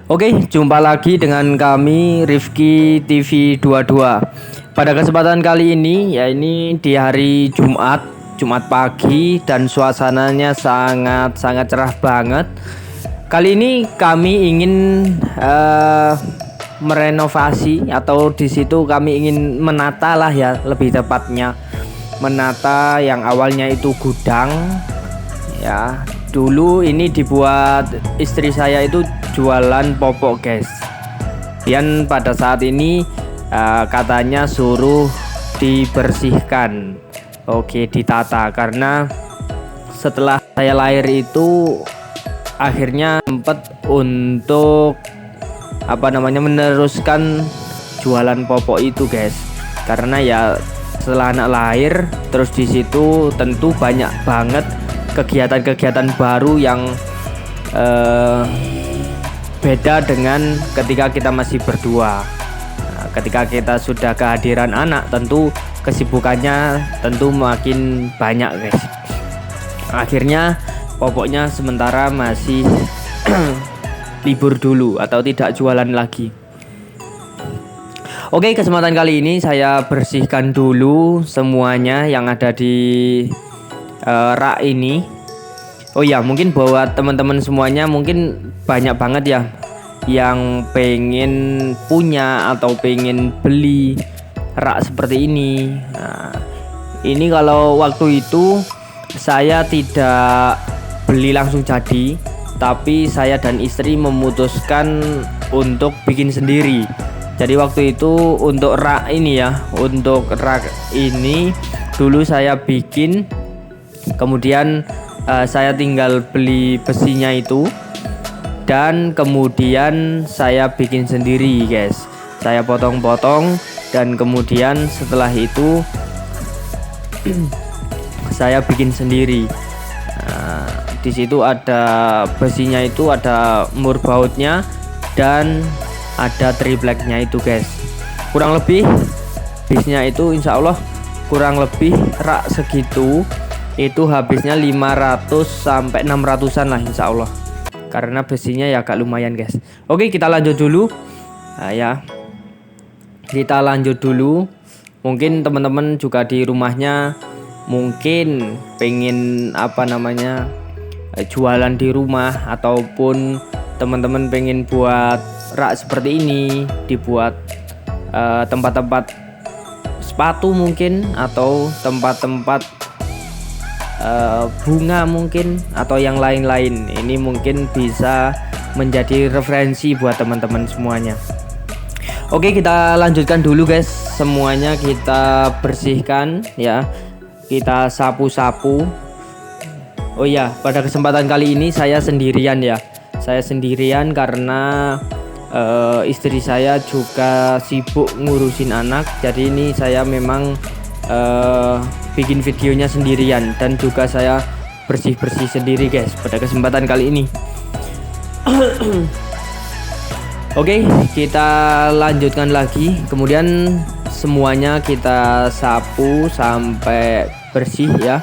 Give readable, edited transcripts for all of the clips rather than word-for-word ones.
Oke, jumpa lagi dengan kami Rifki TV 22. Pada kesempatan kali ini, ya ini di hari Jumat pagi dan suasananya sangat cerah banget. Kali ini kami ingin merenovasi atau di situ kami ingin menata lah ya, lebih tepatnya menata yang awalnya itu gudang ya. Dulu ini dibuat istri saya itu jualan popok guys. Dan pada saat ini katanya suruh dibersihkan. Oke, ditata karena setelah saya lahir itu akhirnya sempat untuk meneruskan jualan popok itu guys. Karena ya setelah anak lahir terus di situ tentu banyak banget kegiatan-kegiatan baru yang beda dengan ketika kita masih berdua. Nah, ketika kita sudah kehadiran anak, tentu kesibukannya tentu makin banyak guys. Akhirnya popoknya sementara masih libur dulu atau tidak jualan lagi. Oke, kesempatan kali ini saya bersihkan dulu semuanya yang ada di rak ini. Oh ya, mungkin buat teman-teman semuanya mungkin banyak banget ya yang pengen punya atau pengen beli rak seperti ini. Nah, ini kalau waktu itu saya tidak beli langsung jadi, tapi saya dan istri memutuskan untuk bikin sendiri. Jadi waktu itu untuk rak ini ya, untuk rak ini dulu saya bikin. Kemudian saya tinggal beli besinya itu dan kemudian saya bikin sendiri guys. Saya potong-potong dan kemudian setelah itu saya bikin sendiri. Nah, di situ ada besinya itu, ada mur bautnya dan ada tripleknya itu guys. Kurang lebih bisnya itu insya Allah kurang lebih rak segitu itu habisnya 500 sampai 600-an lah insya Allah, karena besinya ya agak lumayan guys. Oke, kita lanjut dulu. Nah, ya kita lanjut dulu. Mungkin teman-teman juga di rumahnya mungkin pengen jualan di rumah, ataupun teman-teman pengen buat rak seperti ini, dibuat tempat-tempat sepatu mungkin, atau tempat-tempat bunga mungkin, atau yang lain-lain. Ini mungkin bisa menjadi referensi buat teman-teman semuanya. Oke, kita lanjutkan dulu guys. Semuanya kita bersihkan ya, kita sapu-sapu. Oh ya, pada kesempatan kali ini saya sendirian ya. Saya sendirian karena istri saya juga sibuk ngurusin anak. Jadi ini saya memang bikin videonya sendirian, dan juga saya bersih-bersih sendiri guys pada kesempatan kali ini. Oke, kita lanjutkan lagi. Kemudian semuanya kita sapu sampai bersih ya.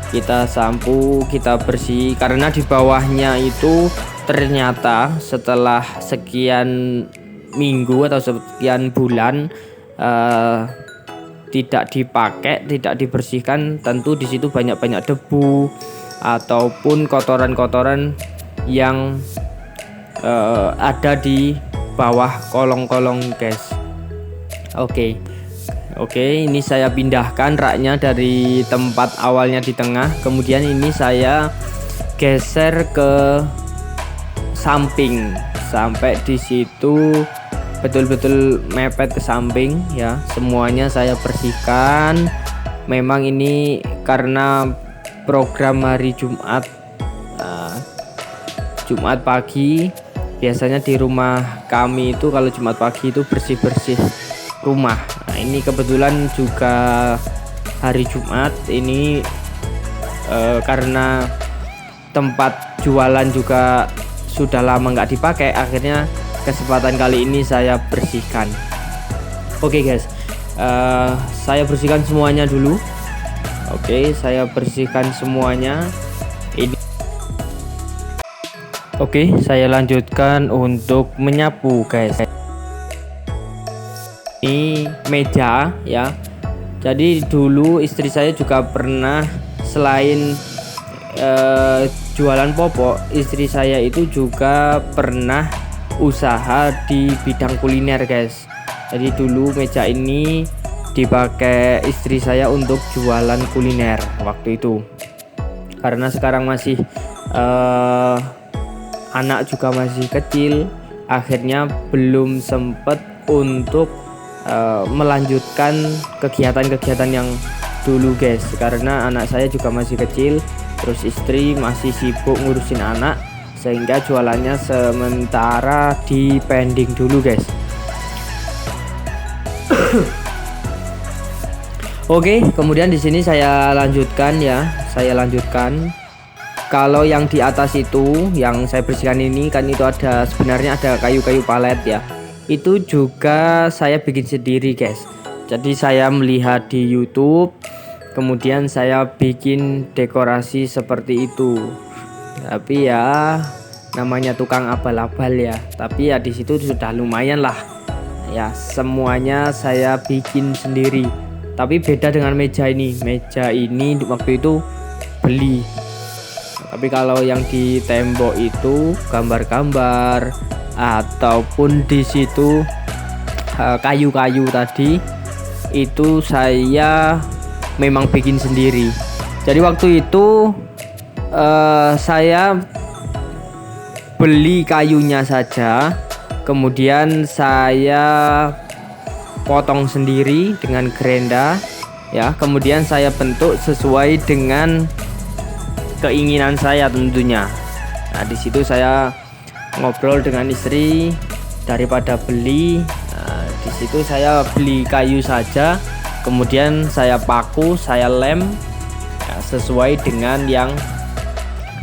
Kita sapu, kita bersih, karena di bawahnya itu ternyata setelah sekian minggu atau sekian bulan tidak dipakai, tidak dibersihkan, tentu di situ banyak debu ataupun kotoran-kotoran yang ada di bawah kolong-kolong guys. Oke, ini saya pindahkan raknya dari tempat awalnya di tengah, kemudian ini saya geser ke samping sampai di situ betul-betul mepet ke samping ya. Semuanya saya bersihkan. Memang ini karena program hari Jumat pagi, biasanya di rumah kami itu kalau Jumat pagi itu bersih-bersih rumah. Nah, ini kebetulan juga hari Jumat ini karena tempat jualan juga sudah lama nggak dipakai, akhirnya kesempatan kali ini saya bersihkan. Oke guys, saya bersihkan semuanya dulu. Oke, saya bersihkan semuanya. Ini Oke, saya lanjutkan untuk menyapu guys. Ini meja ya. Jadi dulu istri saya juga pernah, selain jualan popok, istri saya itu juga pernah usaha di bidang kuliner guys. Jadi dulu meja ini dipakai istri saya untuk jualan kuliner waktu itu. Karena sekarang masih anak juga masih kecil, akhirnya belum sempat untuk melanjutkan kegiatan-kegiatan yang dulu guys, karena anak saya juga masih kecil, terus istri masih sibuk ngurusin anak, sehingga jualannya sementara di pending dulu guys. Oke, kemudian di sini saya lanjutkan. Kalau yang di atas itu yang saya bersihkan ini kan, itu sebenarnya ada kayu-kayu palet ya. Itu juga saya bikin sendiri guys. Jadi saya melihat di YouTube, kemudian saya bikin dekorasi seperti itu. Tapi ya namanya tukang abal-abal ya. Tapi ya di situ sudah lumayan lah. Ya, semuanya saya bikin sendiri. Tapi beda dengan meja ini. Meja ini waktu itu beli. Tapi kalau yang di tembok itu gambar-gambar ataupun di situ kayu-kayu tadi, itu saya memang bikin sendiri. Jadi waktu itu saya beli kayunya saja, kemudian saya potong sendiri dengan gerenda ya, kemudian saya bentuk sesuai dengan keinginan saya tentunya. Nah, di situ saya ngobrol dengan istri, daripada beli. Nah, di situ saya beli kayu saja, kemudian saya paku, saya lem ya, sesuai dengan yang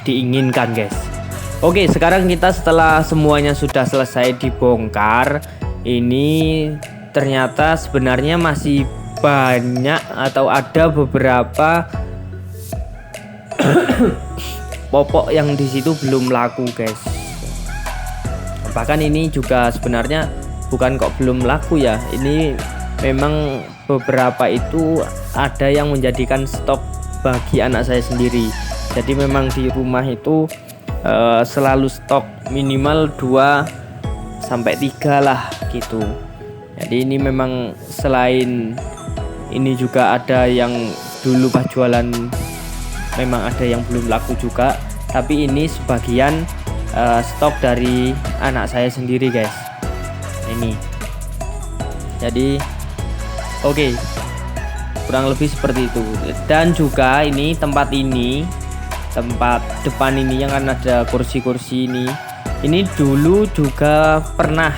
diinginkan guys. Oke, sekarang kita setelah semuanya sudah selesai dibongkar, ini ternyata sebenarnya masih banyak atau ada beberapa popok yang di situ belum laku guys. Bahkan ini juga sebenarnya bukan kok belum laku ya, ini memang beberapa itu ada yang menjadikan stok bagi anak saya sendiri. Jadi memang di rumah itu selalu stok minimal 2 sampai 3 lah gitu. Jadi ini memang selain ini juga ada yang dulu pas jualan memang ada yang belum laku juga, tapi ini sebagian stok dari anak saya sendiri guys. Ini jadi oke, kurang lebih seperti itu. Dan juga ini tempat depan ini yang kan ada kursi-kursi ini dulu juga pernah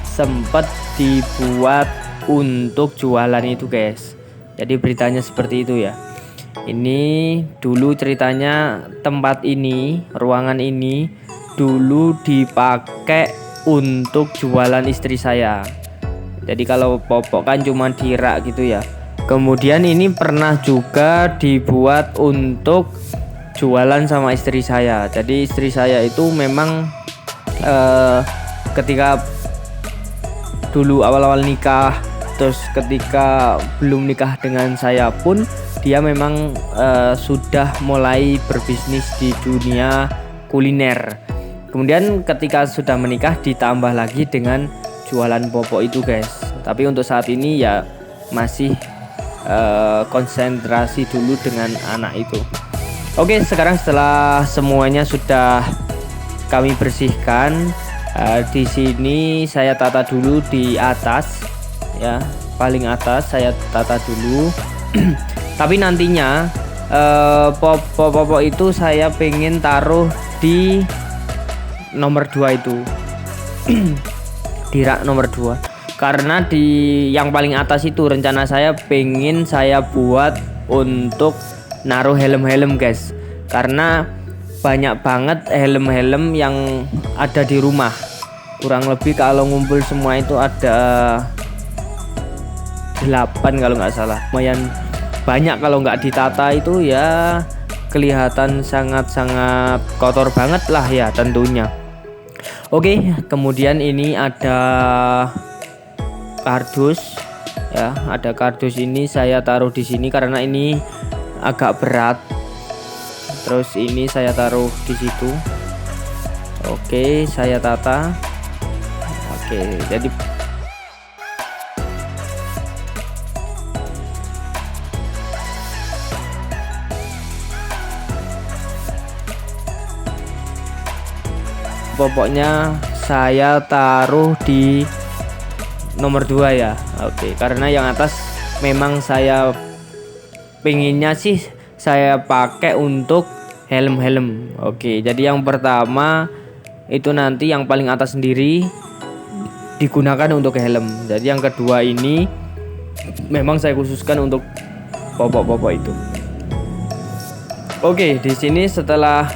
sempat dibuat untuk jualan itu guys. Jadi beritanya seperti itu ya. Ini dulu ceritanya tempat ini, ruangan ini dulu dipakai untuk jualan istri saya. Jadi kalau popok kan cuma di rak gitu ya. Kemudian ini pernah juga dibuat untuk jualan sama istri saya. Jadi istri saya itu memang ketika dulu awal-awal nikah, terus ketika belum nikah dengan saya pun dia memang sudah mulai berbisnis di dunia kuliner. Kemudian ketika sudah menikah ditambah lagi dengan jualan popok itu guys. Tapi untuk saat ini ya masih konsentrasi dulu dengan anak itu. Oke, sekarang setelah semuanya sudah kami bersihkan, di sini saya tata dulu di atas ya, paling atas saya tata dulu. Tapi nantinya popok itu saya pengen taruh di nomor 2 itu. Di rak nomor 2. Karena di yang paling atas itu rencana saya pengen saya buat untuk naruh helm-helm guys. Karena banyak banget helm-helm yang ada di rumah. Kurang lebih kalau ngumpul semua itu ada 8 kalau nggak salah. Lumayan banyak kalau nggak ditata itu ya kelihatan sangat-sangat kotor banget lah ya tentunya. Oke, kemudian ini ada kardus ya, ada kardus ini saya taruh di sini karena ini agak berat. Terus ini saya taruh di situ. Oke, saya tata. Oke, jadi pokoknya saya taruh di nomor 2 ya. Oke, karena yang atas memang saya pengennya sih saya pakai untuk helm-helm. Oke, jadi yang pertama itu nanti yang paling atas sendiri digunakan untuk helm. Jadi yang kedua ini memang saya khususkan untuk popok-popok itu. Oke, di sini setelah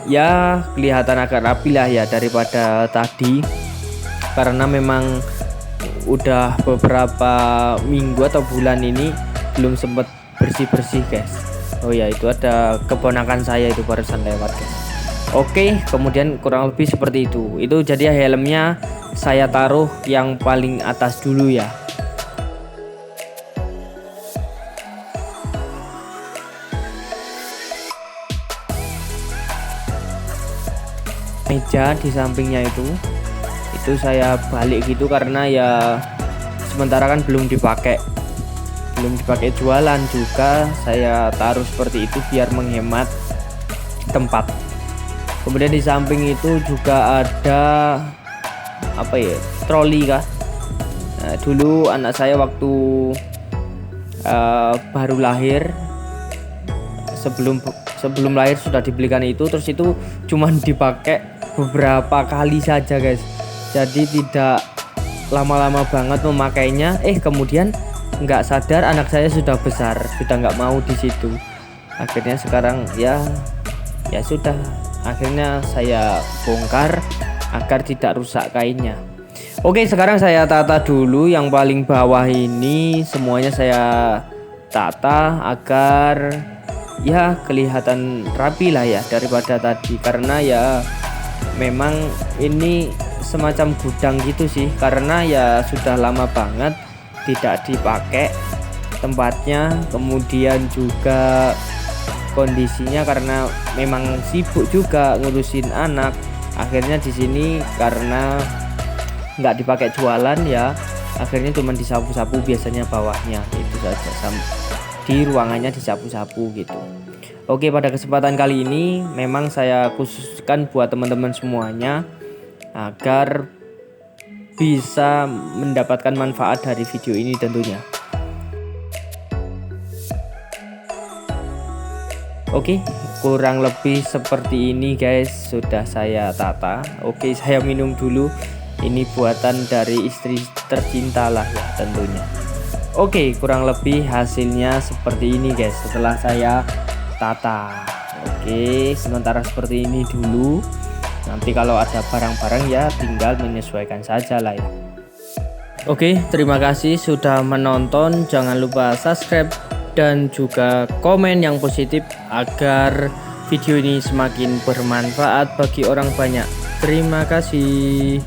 ya kelihatan agak rapi lah ya daripada tadi, karena memang udah beberapa minggu atau bulan ini belum sempat bersih-bersih guys. Oh ya, itu ada keponakan saya itu barusan lewat guys. Oke, kemudian kurang lebih seperti itu. Itu jadi helmnya saya taruh yang paling atas dulu ya. Meja di sampingnya itu saya balik gitu karena ya sementara kan belum dipakai jualan juga, saya taruh seperti itu biar menghemat tempat. Kemudian di samping itu juga ada apa ya, troli kah. Nah, dulu anak saya waktu baru lahir, sebelum lahir sudah dibelikan itu, terus itu cuman dipakai beberapa kali saja guys, jadi tidak lama-lama banget memakainya. Kemudian nggak sadar anak saya sudah besar, sudah nggak mau di situ. Akhirnya sekarang ya sudah, akhirnya saya bongkar agar tidak rusak kainnya. Oke, sekarang saya tata dulu yang paling bawah ini, semuanya saya tata agar ya kelihatan rapi lah ya daripada tadi, karena ya memang ini semacam gudang gitu sih, karena ya sudah lama banget tidak dipakai tempatnya, kemudian juga kondisinya karena memang sibuk juga ngurusin anak. Akhirnya di sini karena nggak dipakai jualan ya, akhirnya cuma disapu-sapu biasanya bawahnya itu saja, di ruangannya disapu-sapu gitu. Oke, pada kesempatan kali ini memang saya khususkan buat teman-teman semuanya agar bisa mendapatkan manfaat dari video ini tentunya. Oke, kurang lebih seperti ini guys, sudah saya tata. Oke, saya minum dulu. Ini buatan dari istri tercinta lah ya tentunya. Oke, kurang lebih hasilnya seperti ini guys setelah saya tata. Oke, sementara seperti ini dulu. Nanti kalau ada barang-barang ya tinggal menyesuaikan saja lah ya. Oke, terima kasih sudah menonton. Jangan lupa subscribe dan juga komen yang positif agar video ini semakin bermanfaat bagi orang banyak. Terima kasih.